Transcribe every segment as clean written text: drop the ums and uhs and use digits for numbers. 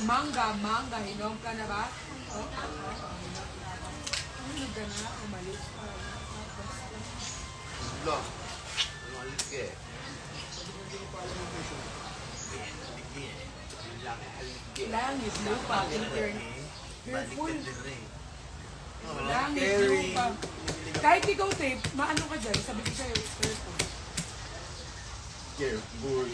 Mangga, hinom ka na ba? Hinom ka na, umalis ka. Lo, umalis ka eh. Langit, lupa, intern. Careful. Langit, Carry. lupa. Kahit ikaw, tape, maano ka dyan, sabi ko sa'yo, careful. Careful.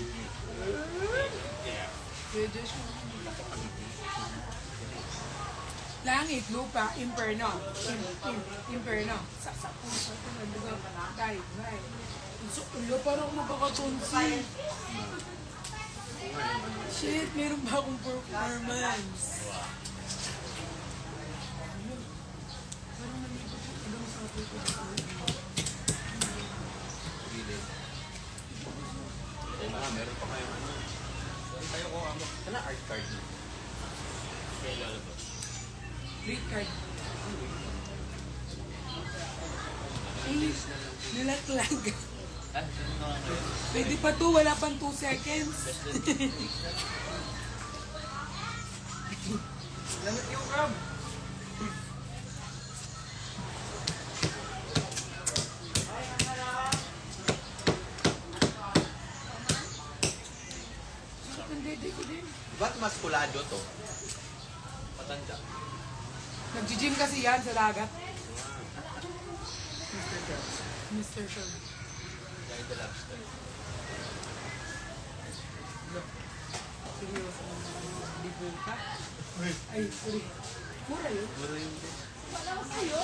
Langit, lupa, inferno. Inferno. Sa puso, lugar, kahit, kahit. So, parang magkakatunsi. Shit, meron ba akong performance? Parang nalibot yung ibang sa atin ko. Meron pa kayong ano. Tayo ko ano. Ano art card? Kaya lalabas. Great card. Eh, nilaglag. Pwede pa to, wala pang 2 seconds. Lamit yung crab. Ang dede ko din. Ba't maskulado to? Patanda. Nag-gym kasi yan sa dagat. Mr. Show. Dahil the lobster. Seryoso naman. Di po ka? Ay, sorry. Mura yun? Mura yung din. Wala ko sa'yo.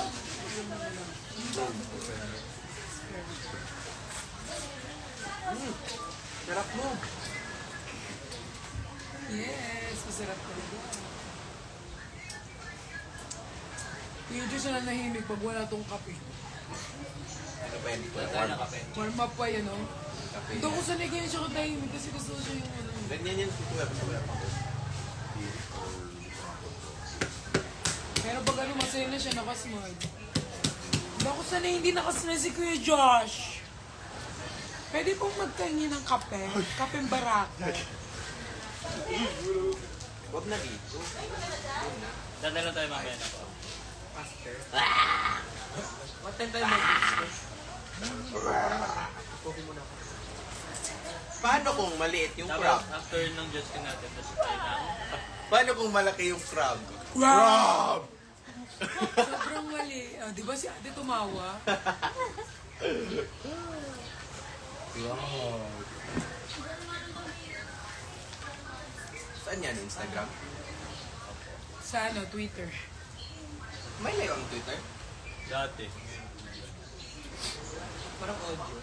Sarap mo. Yes, masarap talaga. Yung Diyos na nahimik pag wala tong kape. Ano pa yun? Warm up. Warm up pa yan, no? Kape. Ito ko sanay ganyan siya katahimik kasi gusto ko siya yung ano. Ganyan yan. Suwap ako. Pero pag ano, masaya na siya, nakasmile. Hindi ako sanay, hindi nakasmile si Kuya Josh. Pwede pong magkaingin ng kape. Kapeng barako. Huwag na dito. Dadala tayo mamaya na po. Faster. What time tayo mag-discuss? Coffee muna ako. Paano kung maliit yung Dapat crab? after ng Justin natin, tapos tayo na. Paano kung malaki yung crab? Crab! Sobrang mali. Ah, di ba si ate tumawa? Wow. Saan yan? Instagram? Sa ano, Twitter. May live ang Twitter? Dati. Parang audio.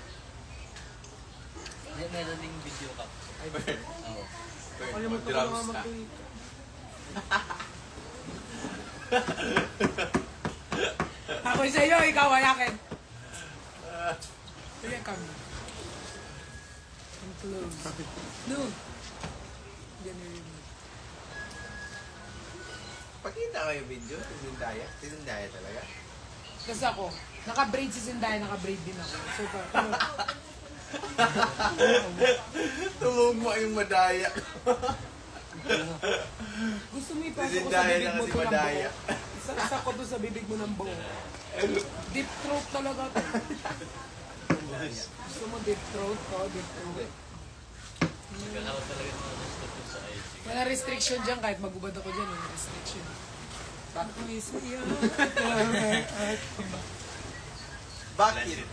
Meron ding video ka. Ay, Bern. Oo. Bern, Kalimutan ko mag-drums naman ka. mag-Twitter. Ako sa'yo, ikaw ay akin. Kaya kami. I'm close. No. Ganun yun. Pakita ko yung video. Si Zendaya. Si Zendaya talaga. Tapos ako, naka-braid si Zendaya, naka-braid din ako. So, Tumugma yung madaya. gusto mo Si ipasok ko sa Zendaya bibig na mo si ito ng madaya. buo. Isa ko to sa bibig mo ng buo. Deep throat talaga to. Gusto mo deep throat ko, deep throat. Nagkakaroon talaga ng mga discussion sa IG. Wala restriction dyan, kahit magubad ako dyan, wala restriction. Please, yeah. Bakit?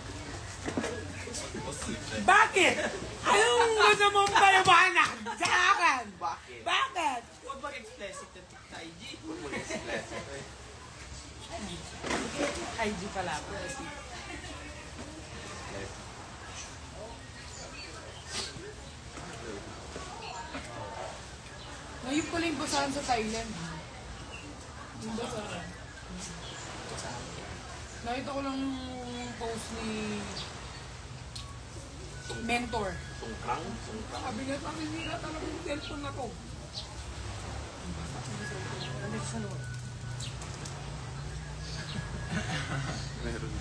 Bakit? Anong gusto mong palabanan sa akin? Bakit? Bakit? Huwag mag-explicit sa IG. Huwag mo na-express. IG pala ako. Ngayon ko lang basahan sa Thailand. Yung basahan. Nakita ko lang yung post ni mentor. Sungkrang? Sungkrang? Sabi niya, paninira talaga yung cellphone na to. Ano sa loob? Meron.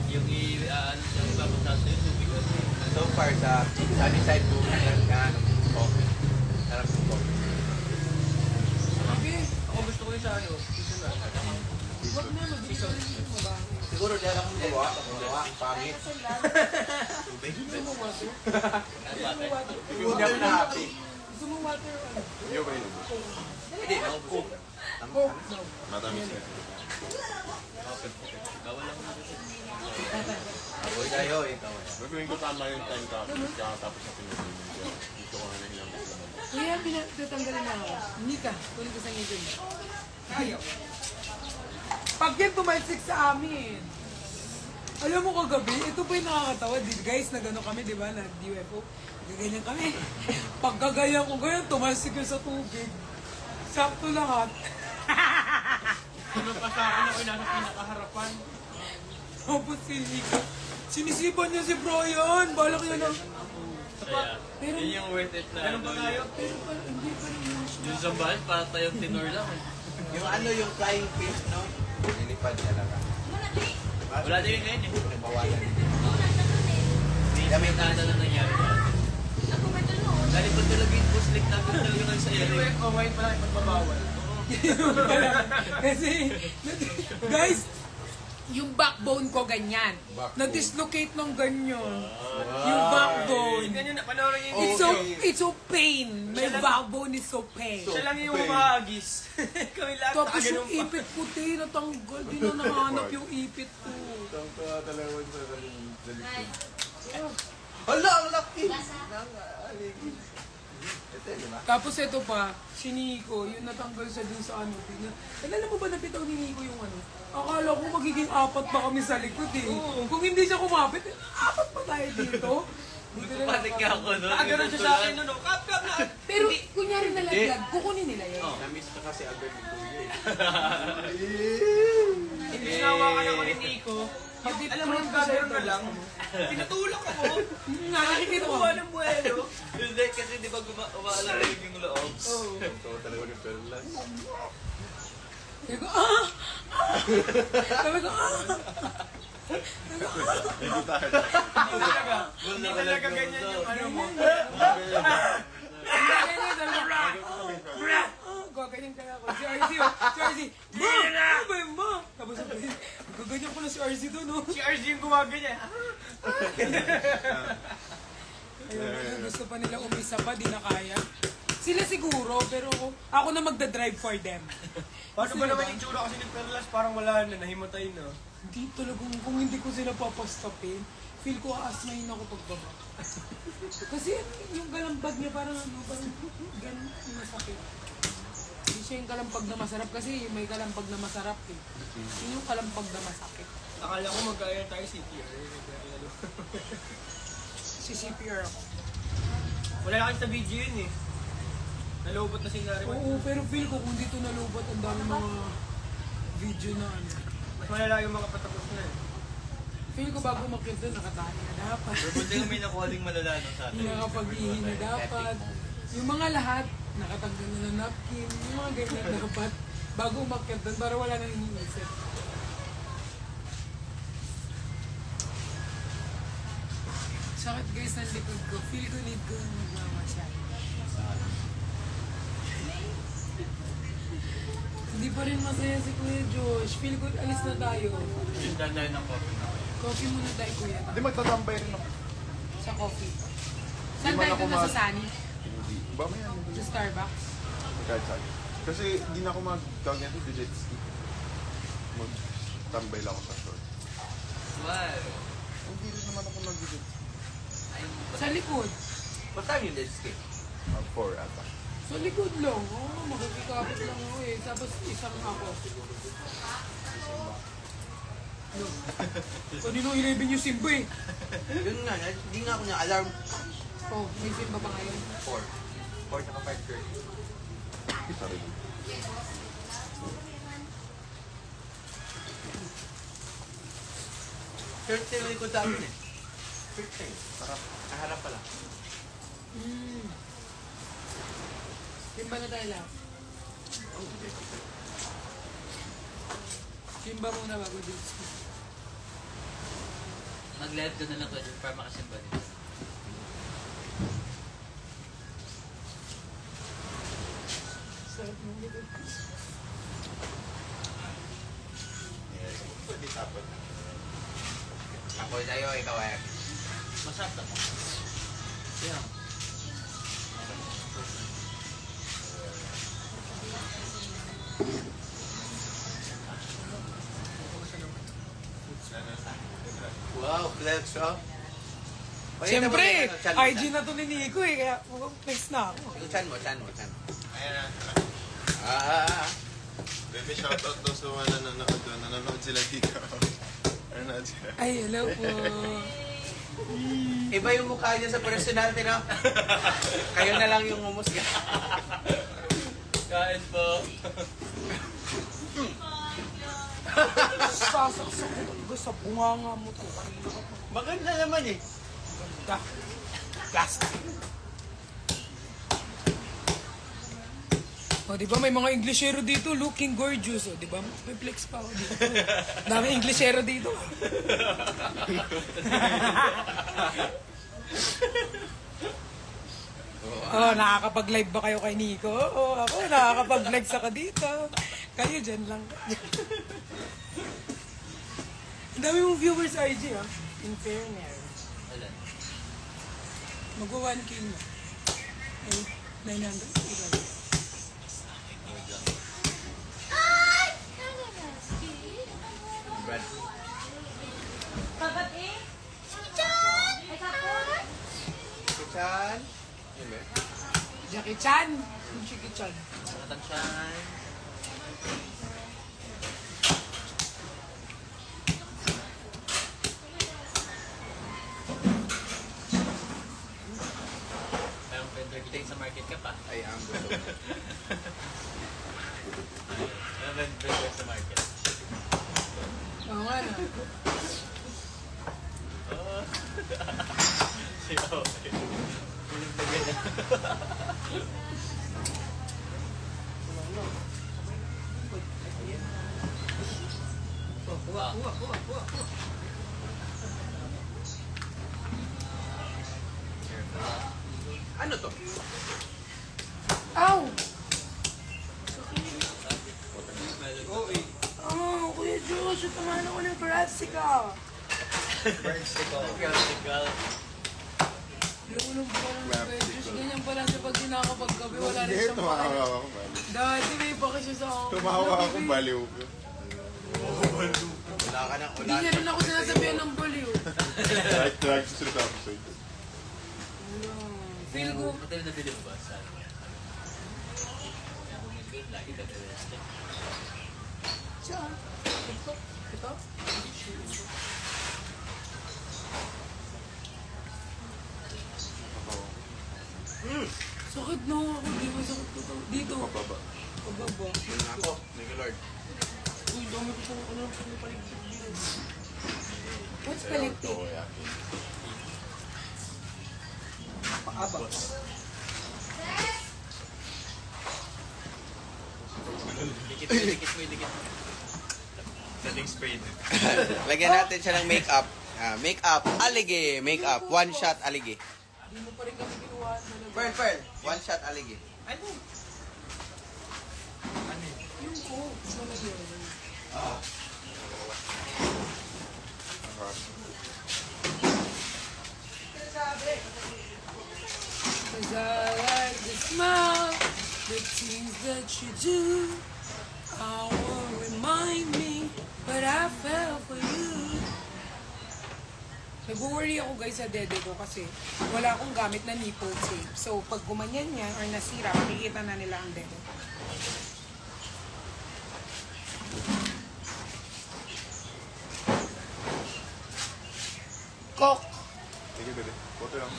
Yung i-ano siya, ipapunta sa YouTube. So far sa sunny side ko na coffee. Sarap ng coffee. Okay. Ako gusto ko yung sa ano. Seasonal. Huwag na, mabilis na rin yung mabaho. Siguro dahil akong gawa, pangit. Gusto mo water? Ano ba? Hindi ako na happy. Gusto mo water? Ano? Iyo ba yun? Hindi, naubos. Coke? No. Matamis na. Okay. Bawal lang mo. Aboy tayo, ikaw. Gagawin ko tama yung time tapos sa pinag-inom ko. Dito ko na nahilang ko naman. Kuya, pinatanggalin na ako. Hindi ka. Kunin ko sa ngipin. Ayaw. Pag yan tumalsik sa amin. Alam mo kagabi, ito pa yung nakakatawa. Guys, na gano'n kami, di ba? Na UFO. Gaganyan kami. Pag gagayan ko ganyan, tumalsik yun sa tubig. Sakto lahat. Ano pa sa akin ako nasa pinakaharapan? Tapos si Nico. Sinisipan niya si Brian. Balak niya ng... Kaya, Pero- yun yung worth it na. Ano ba tayo? Pero parang hindi pa rin yun siya. Yung sambal, para tayong tinor lang eh. Yung ano, yung flying fish, no? Nilipad niya lang. Wala din ngayon eh. Nabawalan. May nada na nangyari na. Dahil pa talaga yung puslik na talaga yung sa ere. Kumain pa lang ipagbabawal. Kasi, guys, yung backbone ko ganyan. Backbone. Na-dislocate ng ganyan. Yung backbone. Ganyan na, panoorin niyo It's so pain. My backbone is so pain. So, Siya lang yung pain. umahagis. Kami lahat Tapos nakaganon yung ipit puti, natanggal. Di na nahanap yung ipit ko. Tangka talaga sa likod. Hala, ang laki! Ito, di ba? Tapos ito pa, si Nico, yung natanggal siya dun sa ano. Alala mo ba napitaw ni Nico yung ano? Akala ko magiging apat pa kami sa likod eh. Kung hindi siya kumapit, apat pa tayo dito. Dito na lang Panik ka ako no? Nakaganon siya sa akin, no? Kap na! Pero kunyari nalaglag, kukunin nila yun. Na-miss ka kasi agad ni Kuya eh. Hindi sinawakan ako ni Nico. Pag- Alam mo yung gagawin na lang. Pinatulak ako. Nakikita ko. Kuha ng buwelo. Hindi, kasi di ba umaalamig yung loob? Ito talaga ni Perlas. Sabi ko, ah! Sabi ko, ah! Hindi tayo. Hindi talaga ganyan yung ano mo. Gaganyan kaya ako. Si RZ, oh. Si RZ, ma! Ano ba yun, ma? Tapos sabi, gaganyan ko na si RZ doon, oh. Si RG yung gumaganyan. Ayun, gusto pa nila umisa pa, di na kaya. Sila siguro, pero ako na magdadrive for them. Paano ba naman yung tsura kasi ni Perlas? Parang wala na, nahimatay na. Hindi talagang, kung hindi ko sila papastopin, feel ko aasmahin ako pagbaba. Kasi yung kalambag niya parang ano, parang ganun yung masakit. Hindi siya yung kalampag na masarap kasi may kalampag na masarap eh. Yun yung kalampag na masakit. Akala ko magkaya tayo CPR. Si CPR ako. Wala lang sa video yun eh. Nalobot na si Nariman. Oo, pero feel ko kung dito nalubot ang dami mga video na ano. Mas malala yung mga patapos na eh. Feel ko bago makita doon, nakatali na dapat. Pero buti kung may nakuha ding malala no sa atin. Nakapag-ihi na dapat. Yung mga lahat, nakatanggal na ng napkin, yung mga ganyan dapat. Bago umakyat doon, para wala nang iniisip. Sakit guys ng likod ko. Feel ko need ko magmamasyal. Hindi pa rin masaya si Kuya Josh. Feel ko alis na tayo. Yung dandayan ng coffee na kayo. Coffee muna tayo, Kuya. Hindi magtatambay rin ako. Sa coffee. Saan man tayo ako doon na sa mag- Sunny? Hindi. Ba may ano? Sa Starbucks? Kahit saan. Kasi hindi na ako mag-tawag nito jet ski. Mag-tambay lang ako sa short. Wow. Hindi rin naman ako mag-jet ski. Sa likod. Basta yung let's skip. 4 ata. Sa likod lang. Oo, makikikapit lang ako eh. Tapos isang ako. No. Kanino 11 yung Simba eh. Yun nga, hindi nga ako niya alarm. Oh, may Simba pa ngayon. 4. 4 tsaka 5:30. Isa rin. Third yung likod sa amin eh. Third Harap. Kaharap pala. Simba na tayo lang. Simba muna bago dito. Mag-live ka na lang ko para makasimba dito. Ako sa'yo, ikaw eh. Masarap na. Yeah. Wow, flex, oh. Siyempre, IG na to ni Nico eh, kaya flex na ako. Chan mo. Ayan na. Baby, shoutout daw sa mga nanonood doon. Nanonood sila dito. Nanonood sila. Ay, hello po. Iba yung mukha niya sa personal, no? Kayo na lang yung umusga. Kain po. Sasaksak ko talaga sa bunganga mo to. Kanina ka pa. Maganda naman eh. Ganda. Plastic. O, di ba may mga Englishero dito looking gorgeous. O, di ba? May flex pa ako dito. Dami Englishero dito. Oh, nakakapag-live ba kayo kay Nico? Oh, ako, nakakapag-live ako dito. Kayo dyan lang. Ang dami mong viewers sa IG, ah. In fairness. Alan. Magwa 1K na. 900. Brad. Chan. Yun ba? Jackie Chan. Yung Jackie Chan. Nakatansyan. Parang vendor kita sa market ka pa. Ay, ang gusto. Parang vendor sa market. Oo nga na. Oh. Siya, okay. Kulit na ganyan. Kuha. Ano to? Ow! Oo eh. Oh, Kuya Josh, tumahan ako ng Brassica. Practical. Lulong pa lang Kuya Josh. Ganyan pala siya pag nakakapaggabi. Wala rin siyang Tumawa pakay. ako, baliw. Dati may baka siya sa akin. Tumawa ako, baliw ko. Wala ka nang Hindi niya rin ako sinasabihan ng baliw. Drag sa sunod episode. Feel ko. Hotel na bili mo ba? Saan? Lagi ka na Siya. Ito? Sakit na ako. Di ba sakit ko to? Dito. Pababa. Pababa. Yun na ako. Thank you, Lord. Uy, dami ko pang ano. Paligpit dito. What's paligpit? Oo, yaki. Paaba. Dikit mo. Dating spray din. Lagyan natin siya ng makeup. Makeup. Aligi. Makeup. One shot aligi. Di mo pa rin kami kinuha talaga. Pearl. One shot aligi. Ano? Yung ko. Nalagyan. Cause I like the smile, the things that you do. I won't remind me, but I fell for you. Nag-worry ako guys sa dede ko kasi wala akong gamit na nipple tape. So pag gumanyan yan or nasira, makikita na nila ang dede. Coke! Sige, bebe. Photo lang.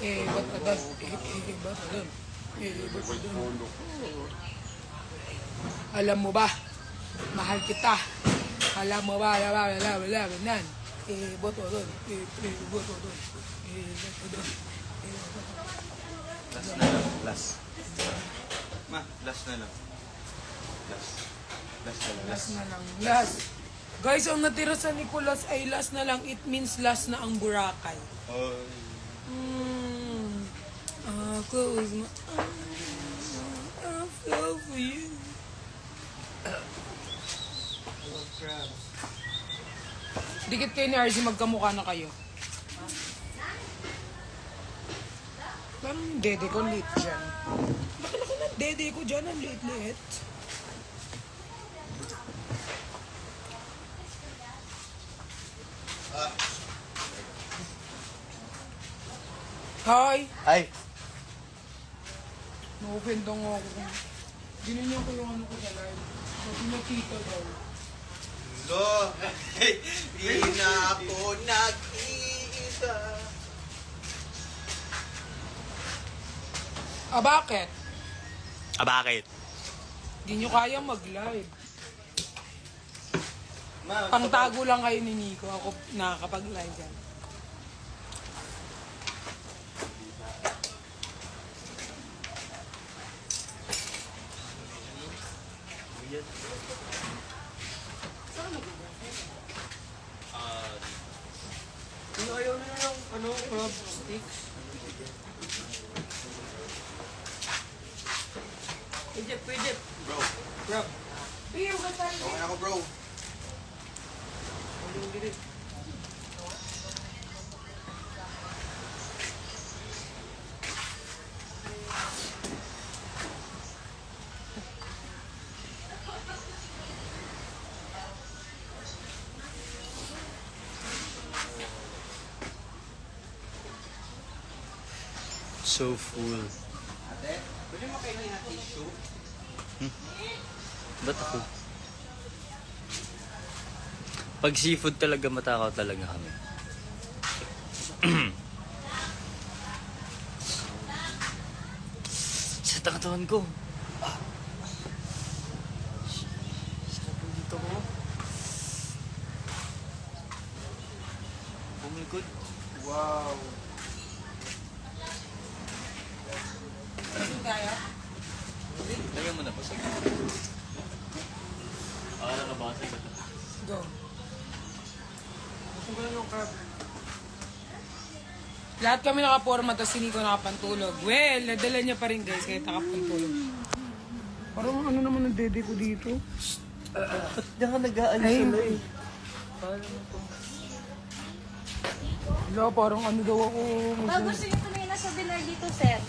Ba't agad? Ba't agad? Ba't agad? Alam mo ba? Mahal kita. Alam mo ba? Nan. Boto doon. Boto doon. Boto doon. Last na lang. Last. Ma, last na lang. Last. Last na lang. Last na lang. Last. Guys, ang natira sa Nicolas ay last na lang. It means last na ang Boracay. Close my eyes. I feel for you. Dikit kayo ni RZ, magkamukha na kayo. Parang yung dede ko lit dyan. Laki-laki na dede ko dyan, ang lit-lit. Hi! Ay! Na-offend daw nga ako. Ginanyan ko yung ano ko sa live. Sabi na tita daw. Lo, di na ako nag-iisa. Ah, bakit? Ah, bakit? Di nyo kaya mag-live. Pangtago lang kayo ni Nico. Ako nakakapag-live yan. Ayaw na lang, crab sticks. Pwede. Bro, Crab. okay ako bro. So full. Ate, pwede mo kayo ng tissue? Ba't ako? Pag seafood talaga, matakaw talaga kami. Sa tangatawan ko. Sarap yung dito ko. Oh my God. Wow. Lagyan mo na po sa nakabasag ba ito? Go. Lahat kami nakaporma, tapos si Nico nakapantulog. Well, nadala niya pa rin guys, kahit nakapantulog. Parang ano naman ang dede ko dito? Diyan ka nag-aalis Ay, sila hindi. eh. Paano mo ito? Wala, parang ano daw ako. Pag gusto niyo tumingin na sa dinner dito, sir.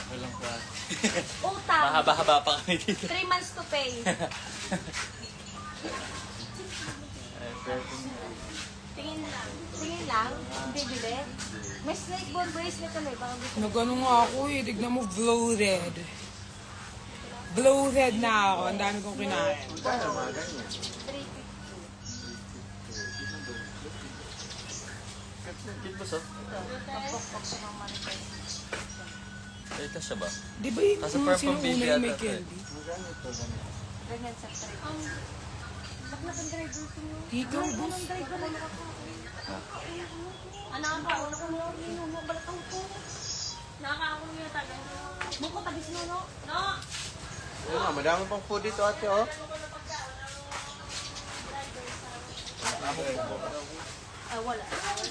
Walang pa. Utang. Mahaba-haba pa kami dito. 3 months to pay. Tingin lang. Tingin lang. Hindi bili. May snake bone bracelet tuloy. Baka gusto. Nagano nga ako eh, tignan mo, bloated. Bloated na ako, ang dami kong kinain. 350. Kit ba sa? Papok sa mga manifest. Ito siya ba? Di ba yung Kasi mga parang sino pambili una yung may yata, candy? Ganyan sa 3. Bakit ang driver ko nyo? Ikaw, boss. Ang driver na anak ka, una ko nyo. Inumo, balatang ko. Nakakaakong nyo tagal. Muko, tagis nyo, no? No! Oo nga, madami pang food dito ate oh. Wala.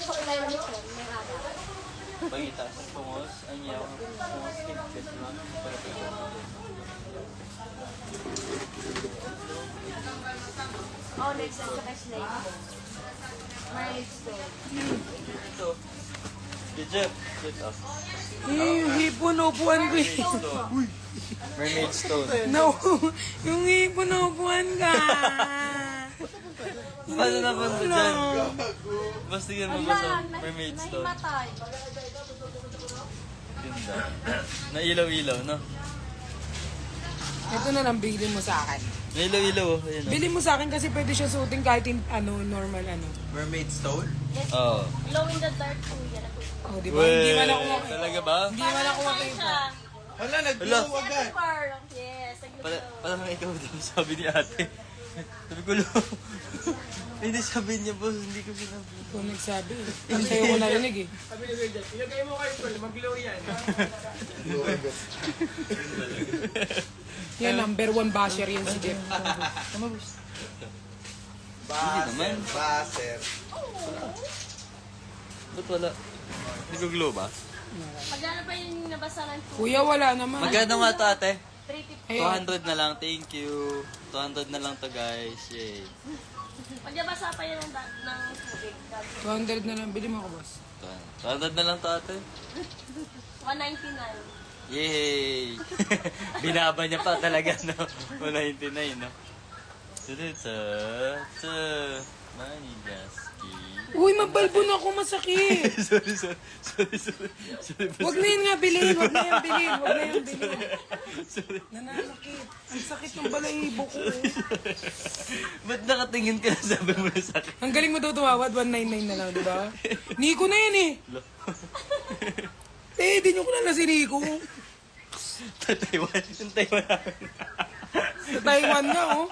So, ilayo ni Ken, may ada. Pagitaas ng pungos, ang yaw ng pungos, kinakit lang. Para pa Oh, next time sa slave. My store. ito. Jeff, get up. Eh, yung hipon, upuan ko eh. Mermaid stone. No, yung hipon, upuan ka. Paano naman ba dyan? Basta yan mo ba sa mermaid stone? Nahimatay. Ganda. Nailaw-ilaw, no? Ito na lang, bilhin mo sa akin. Nailaw-ilaw, oh. Ayan, oh. Bilhin mo sa akin kasi pwede siya suotin kahit normal ano. Mermaid stone? Yes. Oo. Glow in the dark po yan. Oh, di ba? Hindi man ako makita. Talaga ba? Hindi man ako makita. Hala, nag-glow agad. Yes, Parang ikaw daw, sabi ni ate. Sabi ko, lo. Hindi sabi niya, boss, hindi ko sinabi. Ikaw nagsabi eh. Ang sa'yo ko narinig eh. Glow agad. Yan, number 1 basher yan si Jeff. Tama, boss. naman. Baser. Ba't wala? Nag-glow ba? Magkano pa yung nabasa ng Kuya, wala naman. Magkano nga to ate? 350. Ayun. 200 na lang, thank you. 200 na lang to guys, yay. Magbabasa pa yun ng tubig. 200 na lang. Bili mo ako, boss. 200 na lang to ate. 199. Yay! Binaba niya pa talaga, no? 199, no? Tsa, Manigaski. Uy, mabalbo na ako, masakit. sorry. Huwag na yun nga bilhin. Huwag na yan bilhin. Huwag na yan bilhin. Nananakit. Ang sakit ng balahibo ko. Ba't nakatingin ka na sabi mo na sa akin? Ang galing mo daw tumawad. 199 na lang, di ba? Nico na yan eh. Di nyo kilala si Nico. Taiwan. Yung Taiwan namin. Sa Taiwan nga, oh.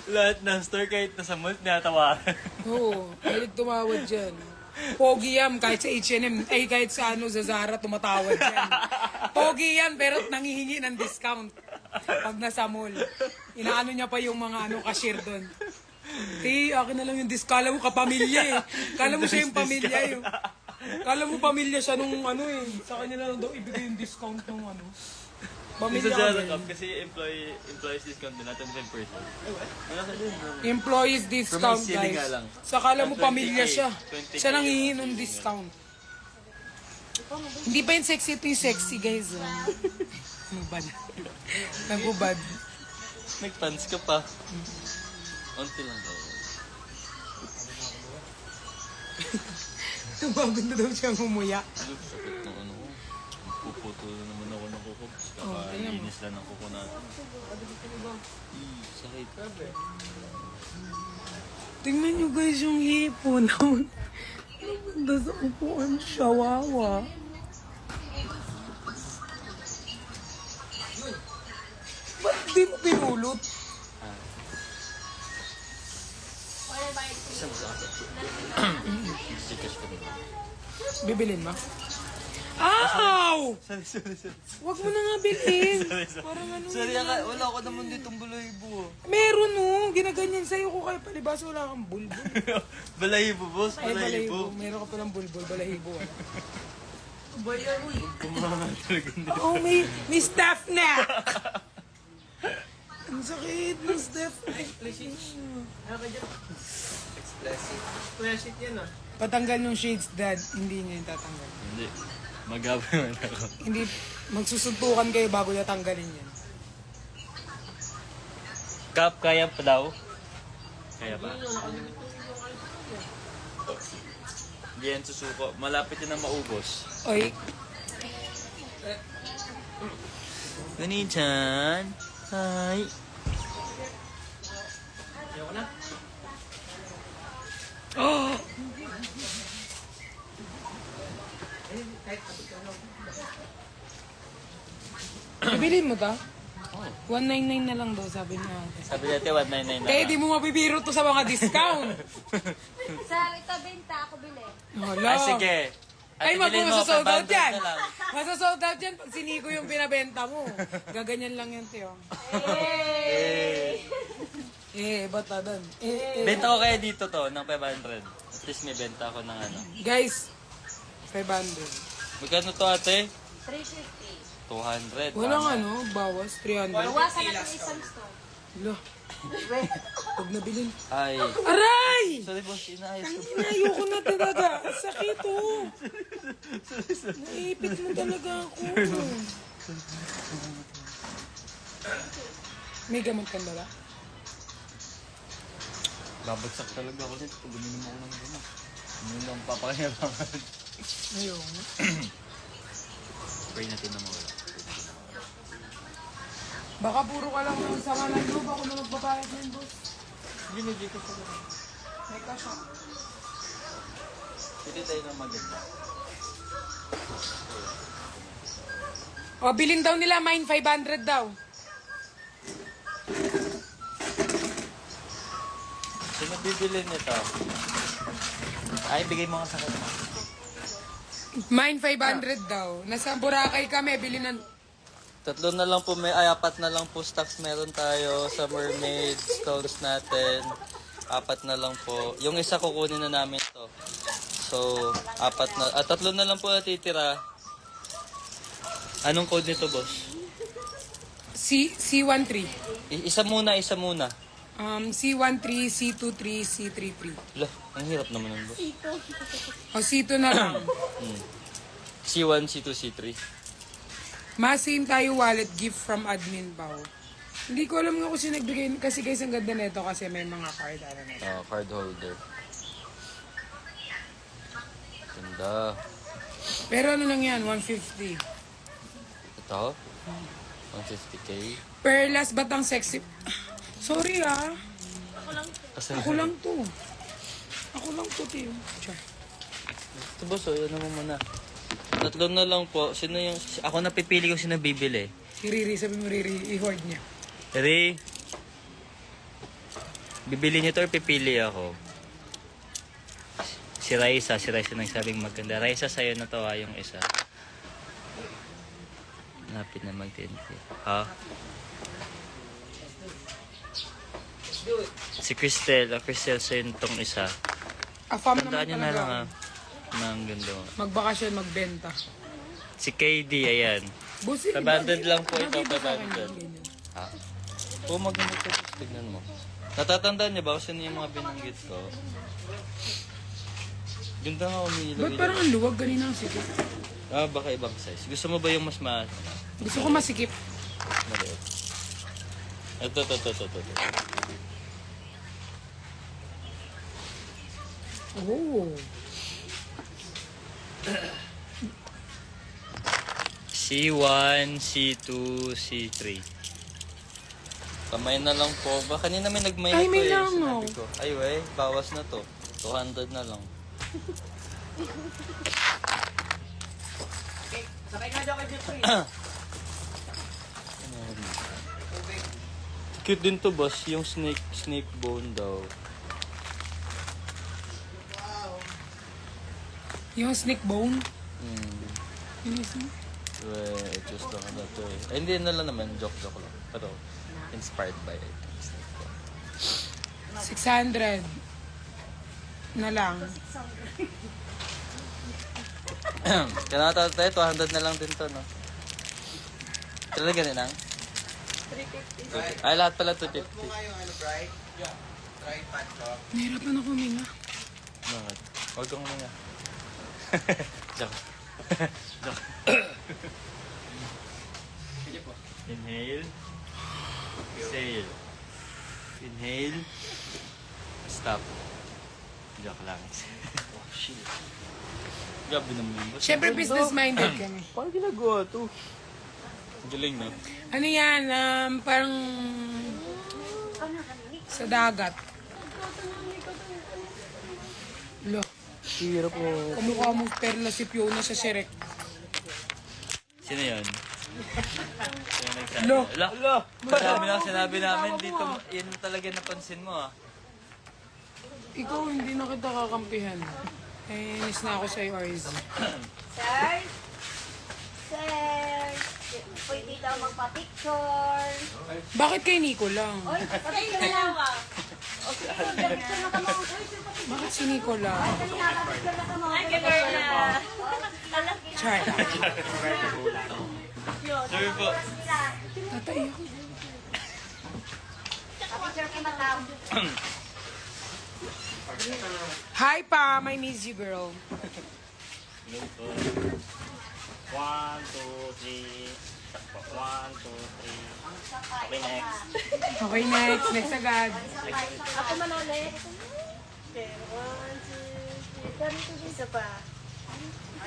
Lahat ng store kahit nasa mall, tinatawaran. Oo, mahilig tumawad dyan. Pogi yan, kahit sa H&M, ay kahit sa sa Zara, tumatawad yan. Pogi yan, pero nangihingi ng discount pag nasa mall. Inaano niya pa yung mga cashier doon. Akin na lang yung discount. Kala mo kapamilya eh. Kala mo siya yung pamilya eh. Kala mo pamilya siya nung sa kanya na lang daw ibigay yung discount nung Isa Pamilya sa kami. Cup kasi employees discount din natin 10%. Wala ka din. Employees discount, From my ceiling guys. nga lang. Sa kala mo 20K, pamilya siya. 20K Siya nang hihingi ng discount. Hindi pa yung sexy, ito yung sexy, guys. Nagubad. Nagubad. Nag-pants ka pa. Unti lang daw. Maganda daw siya ngumuya. Look, sakit ng ano ko. Puputol naman ako ng kuko. Kakainis lang ng kuko natin. Sakit. Tingnan nyo guys yung hipon. Maganda sa upuan siya, wawa. Ba't di mo pinulot? Wala ba yung Isang sakit. Sikas ka rin. Bibilin mo? Ow! Sorry. Huwag mo na nga bilhin. Parang Sorry, wala ako naman ditong balahibo. Meron ginaganyan sa'yo ko kayo palibas, wala kang bulbul. Balahibo, boss. Ay, Balahibo. balahibo. Meron ka palang bulbul, balahibo. Kumama talaga nila. Oh, may staff na! Ang sakit ng staff na. Patanggal ng shades, Dad. Hindi niya yung tatanggal. Hindi. Magabay man ako. Hindi, magsusuntukan kayo bago niya tanggalin yan. Kap, kaya pa daw? Kaya pa? Hindi yan susuko. Malapit yan na maubos. Oy, Gani-chan. Hi. oh! Bibilin mo ta? 199 na lang daw, sabi niya. Sabi natin 199 na Kaya lang. di mo mabibiro to sa mga discount. Sa ito, benta ako bili. Hala. Ah, sige. Ay, Ate, bilhin mo, magmasasold out 500 yan. na lang. Masasold out yan pag siniko yung pinabenta mo. Gaganyan lang yan, Teo. Bata doon. Benta ko kaya dito to, ng 500. At least may benta ako ng ano. Guys, 500. Magkano to ate? 350. 200. Walang tama. bawas, 300. Bawasan natin isang store. Hala. Huwag na bilhin. Ay. Aray! Sorry boss, inaayos ko. Ayoko na talaga. Sakit Naipit mo talaga ako. May gamot kang dala? Babagsak talaga ako dito. Pag uminom ako ng gano'n. Ano lang papakinabangan. Ayoko. Pray natin na mawala. Baka puro ka lang ng sama ng loob. Ako na magbabayad ng boss. Binigay ko sa gano'n. May cash ako. Pwede tayo ng maganda. O, bilhin daw nila. Mine 500 daw. Sino bibili nito? Ay, bigay mo nga sa kanya. Mine 500 daw. Nasa Boracay kami. Bilhin ng... Tatlo na lang po, apat na lang po stocks meron tayo sa mermaid stones natin. Apat na lang po. Yung isa kukunin na namin to. So, tatlo na lang po natitira. Anong code nito, boss? C13. Isa muna. C13, C23, C33. Lah, ang hirap naman nun, boss. O, C2 na lang. C1, C2, C3. Masim tayo wallet gift from admin Pao. Hindi ko alam nga kung sino nagbigay. Kasi guys, ang ganda nito kasi may mga card. Ano na. Card holder. Ganda. Pero ano lang yan, 150. Ito? 150k. Perlas Batang Sexy. Sorry Kasi Ako lang to. Tio. Char. ito, boss, yan naman muna. Tatlo na lang po. Sino yung... Ako napipili kung sino bibili. Si Riri, sabi mo Riri, i-hoard niya. Riri, bibili niyo to or pipili ako? Si Raisa nagsabing maganda. Raisa, sa'yo na to yung isa. Napit na magtinti. Ha? Si Cristel, sa'yo itong isa. Afam naman Tandaan niyo na lang talaga. Nang ganda. Magbakasyon, magbenta. Si KD, ayan. Busi, 500 lang po ito, Nakita sa akin 500. yung ganyan. Ha? Oo, maganda ito. Tignan mo. Natatandaan niyo ba kung sino yung mga binanggit ko? Ganda nga umiilaw. Ba't parang ang luwag ganina ang sikip? Baka ibang size. Gusto mo ba yung mas Gusto ko masikip. maliit? Ito. Oh. C1, C2, C3. Kamay na lang po. Kanina may nagmay Ay, na may to lang, sinabi ko. Ay, wey. Bawas na to. 200 na lang. Sabay nga daw kay Jeffrey. Cute din to, boss. Yung snake bone daw. Yung snake bone. Yung Just lang na to eh. Ay, hindi na lang naman. Joke lang. Pero, inspired by it. 600 na lang. Kaya tayo, 200 na lang din to, no? Talaga din ang? 350. Ay, lahat pala 250. Ano nga yung bright? Yeah. Bright patch. Nahirapan ako huminga. Bakit? Huwag kang mga. Joke. Joke. Sige po. Inhale. Exhale. Inhale. Stop. Joke lang. Oh, shit. Gabi naman. Siyempre, business-minded kami. Paano ginagawa to? Galing, no? Ano yan? Parang sa dagat. Lo, Hirap mo. kamukha mo perla si Fiona sa Shrek. Sino yun? Sino nagsabi? Lo. Sinabi namin dito, yun talaga napansin mo ah. Ikaw, hindi na kita kakampihan. Inis na ako sa'yo, RZ. Sir? Sir? Pwede daw magpa-picture. Bakit kay Nico lang? Oy, pa-picture lang ka. Okay, picture na ka mo. Bakit si Nico lang? Picture na ka mo. Ay, girl na. Char. Sabi po. Tatay ako. Pa-picture ka mataw. Hi, Pa. I miss you, girl. 1, 2, 3. Sakpo. 1, 2, 3. Okay, next. Okay, next. Next agad. Ako man ulit. Okay, 1, 2, 3. Isa pa.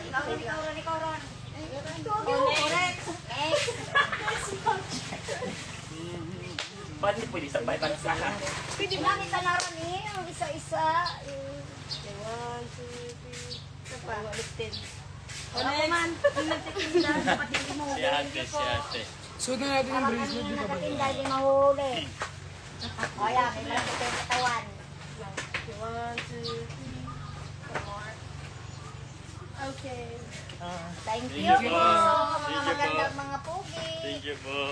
Ikaw ron. Next. Ba't hindi pwede sabay? Pwede lang italaran eh. Ang isa-isa. 1, 2, 3. Isa pa. Ulitin. Ako man. Yung nagtitinda. Dapat hindi mo Si ate. Suot na natin yung Parang bracelet, di kanina ba ba? nagtitinda. Hindi mahuli. O yan. May malapit yung katawan. 1, 2, 3. More. Okay. Thank you po. Mga magandang mga pugi. Thank you you po.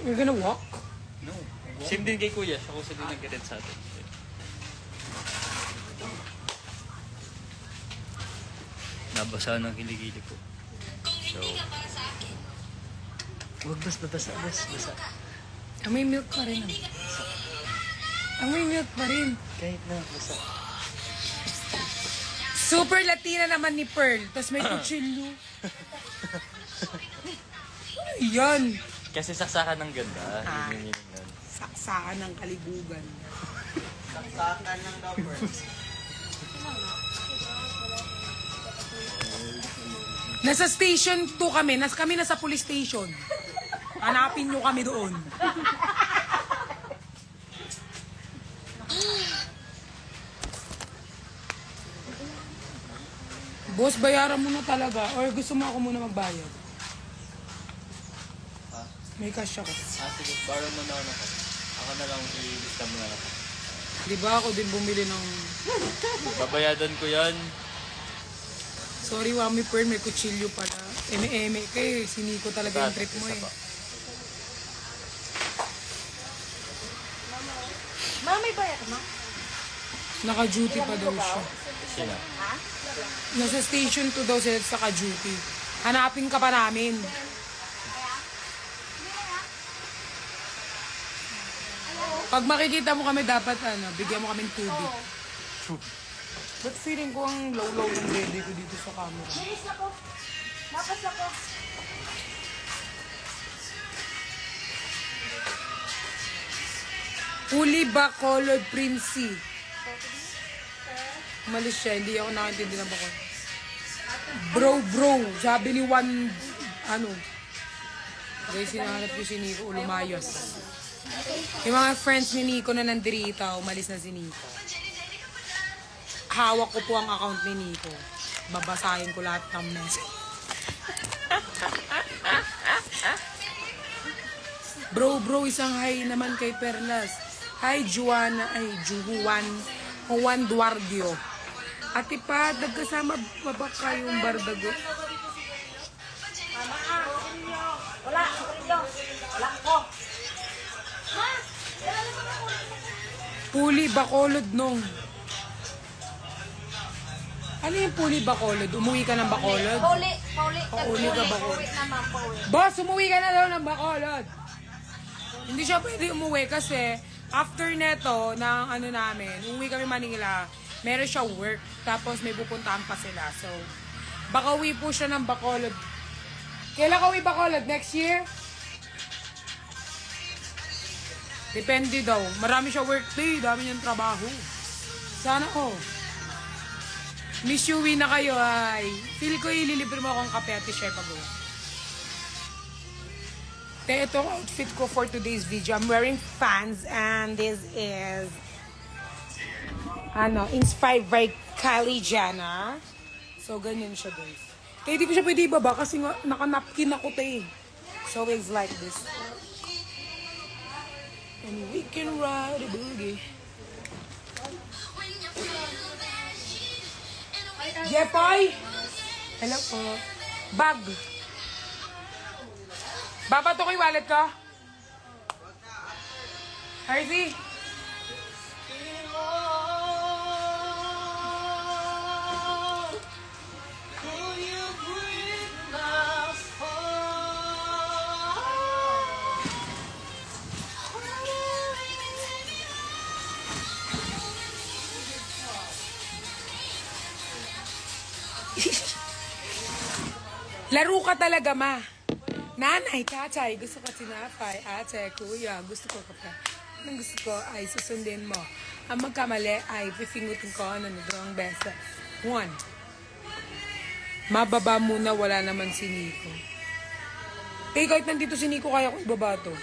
We're gonna walk? No. Same din kay Kuya. Siya kasi din nag-get sa atin. Nabasa ng kiligili po. So, huwag basta. Amoy milk pa rin. Amoy milk pa rin. Kahit na, basta. Super Latina naman ni Pearl. Tapos may kutsilyo. Ano yan? Kasi saksakan ng ganda. Ah. Yun yung meaning nun. Saksakan ng kalibugan. Saksakan ng lovers. Nasa station 2 kami. Kami nasa police station. Hanapin nyo kami doon. Boss, bayaran mo na talaga. Or gusto mo ako muna magbayad? May cash ako. Sige, borrow mo na ako. Ako na lang, i-lista mo na ako. Di ba ako din bumili ng... Babayadan ko yan. Sorry, Wami Pearl, may kutsilyo pala. Eme-eme kayo, siniko talaga yung trip mo eh. Mami ba yan, ma? Naka-duty pa daw siya. Sino? Nasa station 2 daw sila sa ka-duty. Hanapin ka pa namin. Pag makikita mo kami, dapat bigyan mo kaming tubig. Ba't feeling ko ang low-low ng belly ko dito sa camera? Bilis ako. Napas ako. Uli Bacolod Princey. Malis siya, hindi ako nakintindi ng Bacolod. Bro, sabi ni Juan, guys, hinahanap ko si Nico Ulumayos. Yung mga friends ni Nico na nandirito, umalis na si Nico. Hawak ko po ang account ni Nico. Babasahin ko lahat ng message. Bro, isang hi naman kay Perlas. Hi, Juan Duardio. Ate pa, nagkasama pa ba kayong bardago? Wala, wala ko. Puli Bacolod nung. Ano yung Puli Bacolod? Umuwi ka ng Bacolod? Pauli. Pauli ka ba ko? Pauli naman, pauli. Boss, umuwi ka na daw ng Bacolod. Hindi siya pwede umuwi kasi after neto ng namin, umuwi kami Manila, meron siya work, tapos may pupuntahan pa sila. So, baka uwi po siya ng Bacolod. Kailan ka uwi Bacolod? Next year? Depende daw. Marami siya work day, dami niyang trabaho. Sana Miss Yui na kayo ay. Feel ko ililibre mo akong kape at i-share pag ito ang outfit ko for today's video. I'm wearing Fans and this is inspired by Kylie Jenner. So, ganyan siya guys. Kaya di ko siya pwede ibaba kasi nga naka-napkin ako So, it's like this. And we can ride a boogie. Jepoy! Hello po. Bag. Baba to ko yung wallet ko. Harvey. Laro ka talaga, ma. Nanay, tatay, gusto ko tinapay. Ate, kuya, gusto ko kape. Anong gusto ko ay susundin mo. Ang magkamali ay pifingutin ko ang best. 1. Mababa muna, wala naman si Nico. Kahit nandito si Nico, kaya ko ibaba to.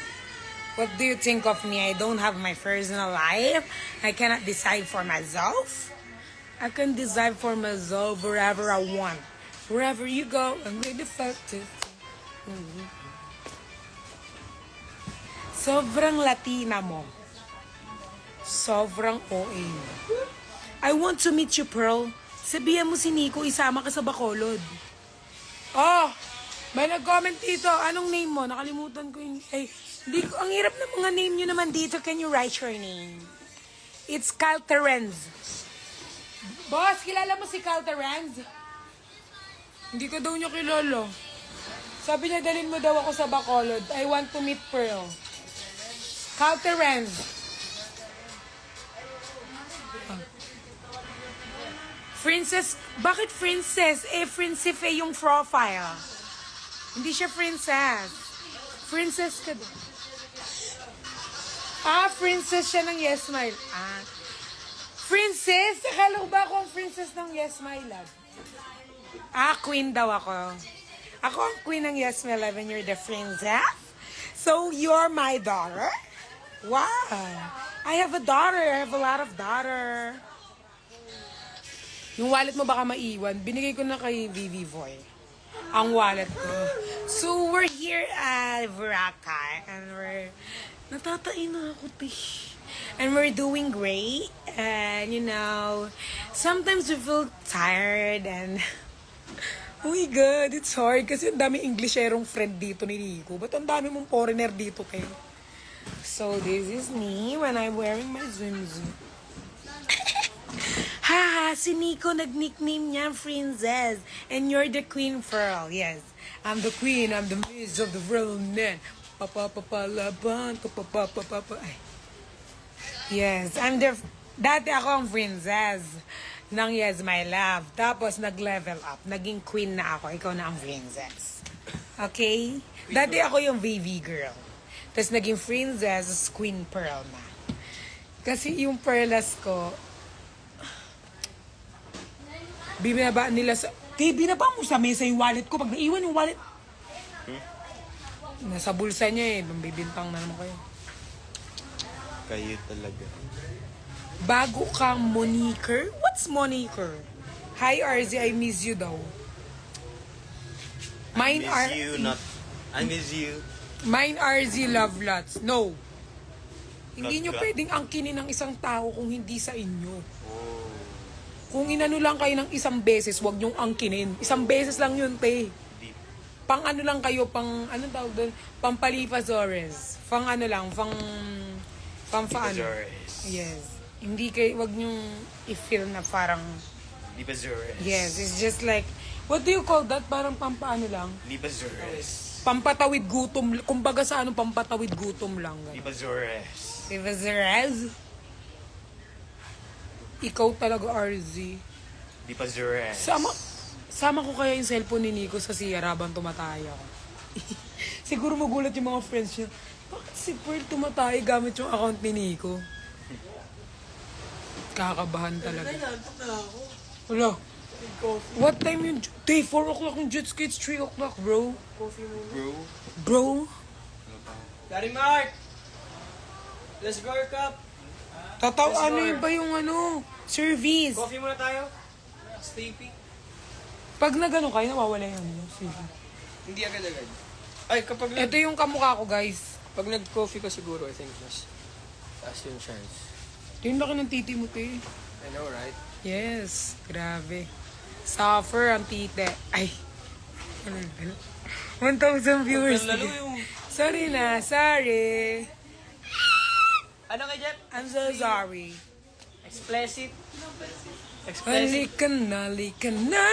What do you think of me? I don't have my personal life. I cannot decide for myself. I can decide for myself wherever I want. Wherever you go, I'm really effective. Sobrang Latina mo. Sobrang OA mo. I want to meet you, Pearl. Sabihan mo si Nico, isama ka sa Bacolod. Oh, may nag-comment dito. Anong name mo? Nakalimutan ko yung... Ay, hindi ko... Ang hirap ng mga name nyo naman dito. Can you write your name? It's Cal Terenz. Boss, kilala mo si Cal Terenz? Hindi ko daw niya kilala. Sabi niya, dalhin mo daw ako sa Bacolod. I want to meet Pearl. Cal Terenz. Princess, bakit princess? Eh, Principe yung profile. Hindi siya princess. Princess ka din. Ah, princess siya ng Yes My Love. Ah. Princess? Akala ko ba ako ang princess ng Yes My Love? Ah, queen daw ako. Ako ang queen ng Yes My Love and you're the princess? So, you're my daughter? Wow. I have a daughter. I have a lot of daughter. Yung wallet mo baka maiwan. Binigay ko na kay Vivi Voy. Ang wallet ko. So, we're here at Boracay. And we're... Natatain na ako, tish. And we're doing great. And, you know, sometimes we feel tired and... Oh my God, it's hard. Kasi ang dami Englisherong friend dito ni Nico. Ba't ang dami mong foreigner dito, kayo? So, this is me when I'm wearing my swimsuit. Ha, si Nico nag-nickname niya Princess. And you're the Queen Pearl. Yes, I'm the queen. I'm the miss of the world. Papapapalaban. Papapapapapa. Yes, I'm the... Dati ako ang princess ng Yes My Love. Tapos nag-level up. Naging queen na ako. Ikaw na ang princess. Okay? Dati ako yung VV girl. Tapos naging princess, Queen Pearl na. Kasi yung perlas ko, binaba nila sa... Binaba mo sa mesa yung wallet ko. Pag naiwan yung wallet... Nasa bulsa niya eh. Bibintang na naman kayo. Kayo talaga. Bago kang moniker? What's moniker? Hi RZ, I miss you daw. I miss you. Mine RZ love lots. No. Hindi nyo Love pwedeng angkinin ng isang tao kung hindi sa inyo. Oh. Kung inano lang kayo ng isang beses, wag nyong angkinin. Isang beses lang yun, te. Deep. Pang ano lang kayo, pang, anong tawag doon? Pampalipazores. Pang ano lang, pang paano. Yes. Hindi kayo, wag nyong i-feel na parang, Libazores. yes, it's just like, what do you call that? Parang pampaano lang? Libazores. Pampatawid gutom, kumbaga sa ano, pampatawid gutom lang. Ganun. Libazores. Libazores. Ikaw talaga, RZ. Libazores. Sama ko kaya yung cellphone ni Nico sa CR habang tumatay ako. Siguro magulat yung mga friends niya. Bakit si Pearl tumatay gamit yung account ni Nico? Kakabahan talaga. Wala. What time yung... Day, 4 o'clock yung jet ski. It's 3 o'clock, bro. Bro? Daddy Mark! Let's go, cup! Ano yun ba yung ano? Service. Coffee muna tayo. Sleepy. Pag nagano kayo, nawawala yung ano. Sige. Hindi agad-agad. Ay, kapag Ito yung kamukha ko, guys. pag nag-coffee ka siguro, I think mas taas yung chance. Yung laki ng titi mo, te. I know, right? Yes, grabe. Suffer ang tite. Ay. 1,000 viewers. Lalo yung... Sorry na, sorry. Ano kay Jeff? I'm so sorry. Explicit. Explicit. Halika na, halika na.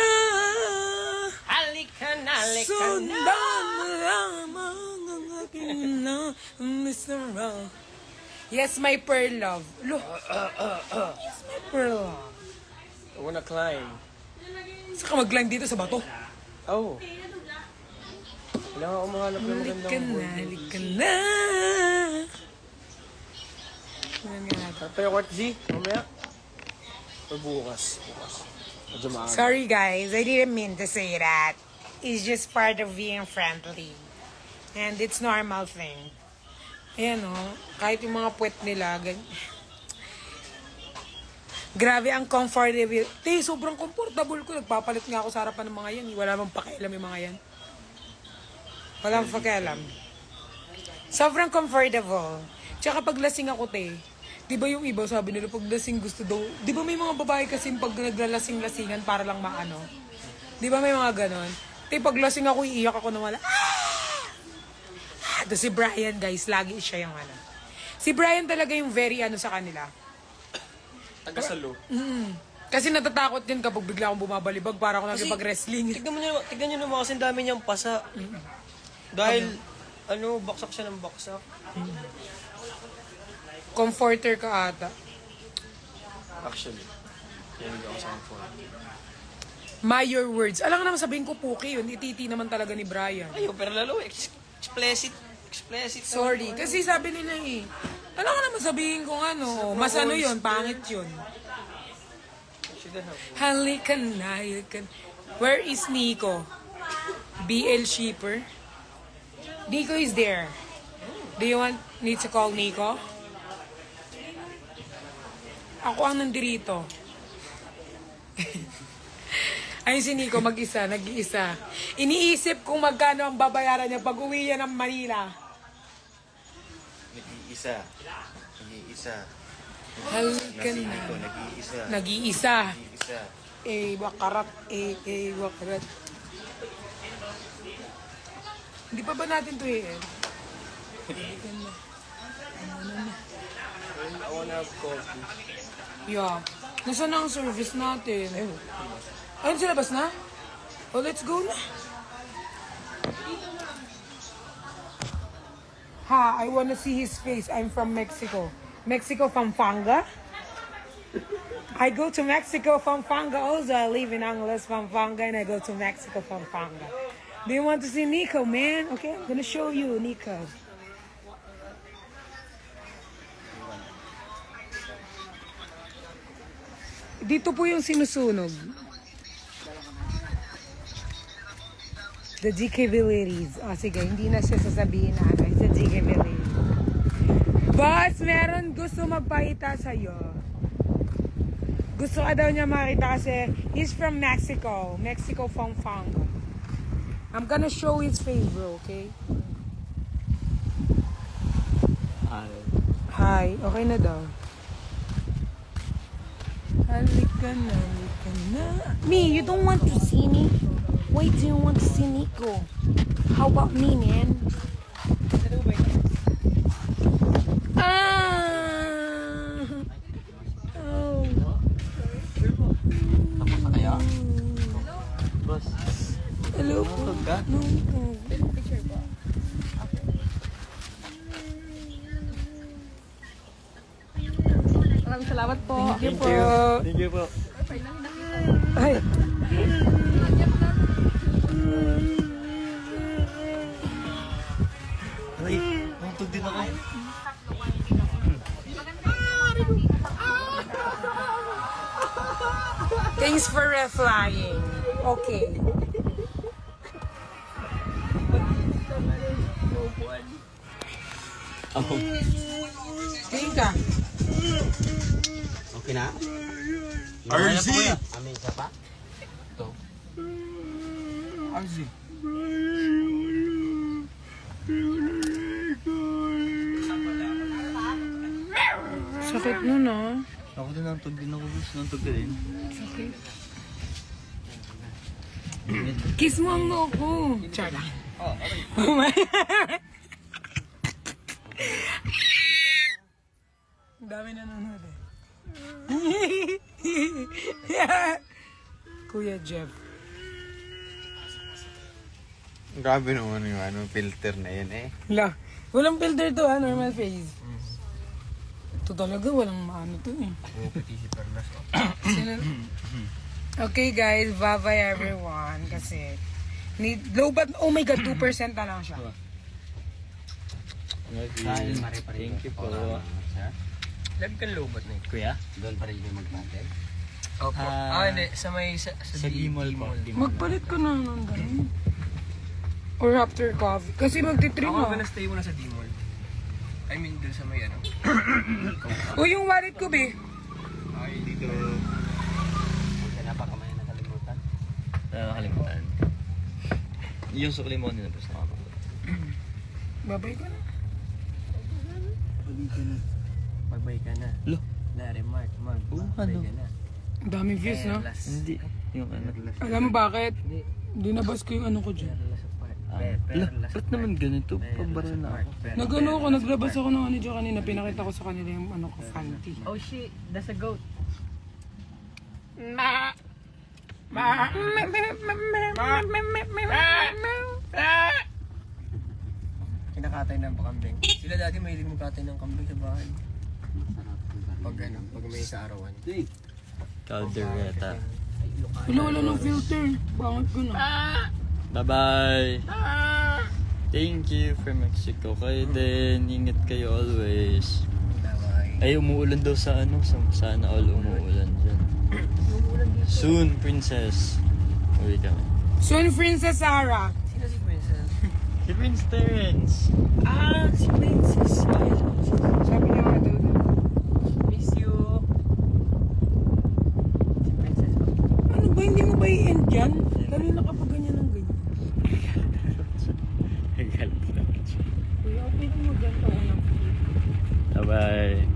Halika na, halika na. Sundan mo lamang ang aking na, Mr. Ra. Yes, my pearl love. Look. Yes, my pearl love. I wanna climb. Saan ka mag-climb dito sa bato? Oh. Kailangan ko mahanap ng Halika magandang na, board. halika na. Yan nga natin. Tayo Court Z, mamaya. O bukas. Medyo maaga. Sorry guys, I didn't mean to say that. It's just part of being friendly. And it's normal thing. Ayan o, kahit yung mga puwet nila, grabe ang comfortable. Sobrang comfortable ko. Nagpapalit nga ako sa harapan ng mga yan. Wala mang pakialam yung mga yan. Walang pakialam. Sobrang comfortable. Tsaka pag lasing ako, di ba yung iba sabi nila pag lasing gusto daw, di ba may mga babae kasi pag naglalasing-lasingan para lang maano? Di ba may mga ganon? Dati pag lasing ako, iiyak ako na wala. Tapos si Brian, guys, lagi siya yung ano. Si Brian talaga yung very ano sa kanila. Taga-salo. Kasi natatakot din kapag bigla akong bumabalibag para ako nakipag-wrestling. Tignan nyo naman kasi ang dami niyang pasa. Dahil, baksak siya ng baksak. Comforter ka ata. Actually, yan yung ako sa phone. Your words. Alam nga naman sabihin ko, Puki yun. Ititi naman talaga ni Brian. Ayaw, pero lalo, explicit. Sorry. Kasi sabi nila eh. Alam nga naman sabihin ko ano. Mas ano yun, pangit yun. Halika na, halika na. Where is Nico? BL shipper? Nico is there. Do you want me to call Nico? Ako ang nandirito. Ayun si Nico, mag-isa, nag-iisa. Iniisip kung magkano ang babayaran niya pag uwi niya ng Manila. Nag-iisa. Halika na. Nag-iisa. Nag-iisa. Nag-iisa. Wakarat. Wakarat. Hindi pa ba natin to eh? I wanna have coffee. Yeah. Nasaan na ang service natin? Ayun, sa labas na? Oh, let's go na. Ha, I wanna see his face. I'm from Mexico. Mexico, Pampanga? I go to Mexico, Pampanga also. I live in Angeles, Pampanga, and I go to Mexico, Pampanga. Do you want to see Nico, man? Okay, I'm gonna show you Nico. Dito po yung sinusunog. The GK Villaries. O sige, hindi na siya sasabihin na ano. Sa GK Villaries. Boss, meron gusto magpakita sa'yo. Gusto ka daw niya makita kasi he's from Mexico. Mexico, Pampanga. I'm gonna show his face, bro, okay? Hi. Okay na daw. Halika na, halika na. Me, you don't want to see me? Why do you want to see Nico? How about me, man? Oh. Boss, Hello po. tulog ka? No. Maraming salamat po. Thank you po. Thank you po. Ay. Ay, nantog din ako. Thanks for flying. Okay. Tingin ka. Okay na? RZ! Amin ka pa? Arzi. Sakit nun ah. Ako din nantog din ako, boss. Nantog ka din. Sakit. Kiss mo ang noo ko. Char lang. Ang dami nanonood eh. Kuya Jeff. Grabe naman yung filter na yun eh. Wala. Walang filter to ha, normal face. Ito talaga, walang maano to eh. Okay guys, bye-bye everyone. Kasi, low but, oh my god, 2% na lang siya. Thank you po. Lagi kang lobot na yun. Kuya? Doon pa rin yung magpatid. Opo. Hindi. Sa D-Mall po. Magpalit ka na ng ganun. Or after coffee. Kasi magti-trim Ako ah. gonna stay muna sa D-Mall. I mean, dun sa may ano. O yung wallet ko, be. Ay, dito. Huwag ka na baka may nakalimutan. Nakakalimutan. Yung sukli mo nila, boss. Nakakalimutan. Babay ka na. Magbay ka na. Lo. Lari, Mark. Magbay ano? ka na. Ang daming views, no? Last. Hindi. Yung ano. Alam mo bakit? Hindi. Dinabas ko yung ano ko dyan. Ba't naman ganito? Pabara na ako. Nagano ako, naglabas ako ng ano dyan kanina. Pinakita ko sa kanila yung ano ko, Fanti. Oh shit, that's a goat. Kinakatay ng kambing. Sila dati mahilig magkatay ng kambing sa bahay. Pag may sa arawan. Caldereta. Wala ng filter. Bakit ko na? Bye-bye! Thank you for Mexico. Kayo din. Ingat kayo always. Bye-bye. Ay, umuulan daw sa ano. Sana all umuulan dyan. Soon, princess. Uwi kami. Soon, Princess Sarah. Sino si Princess? Si Prince Terrence. Ah, si Princess. Sabi niya nga daw. Miss you. Si Princess. Ano ba, hindi mo ba i-end dyan? Kanina ka pa ganyan ng ganyan. Galit lang. Kuya, okay lang mo ganito. Bye-bye.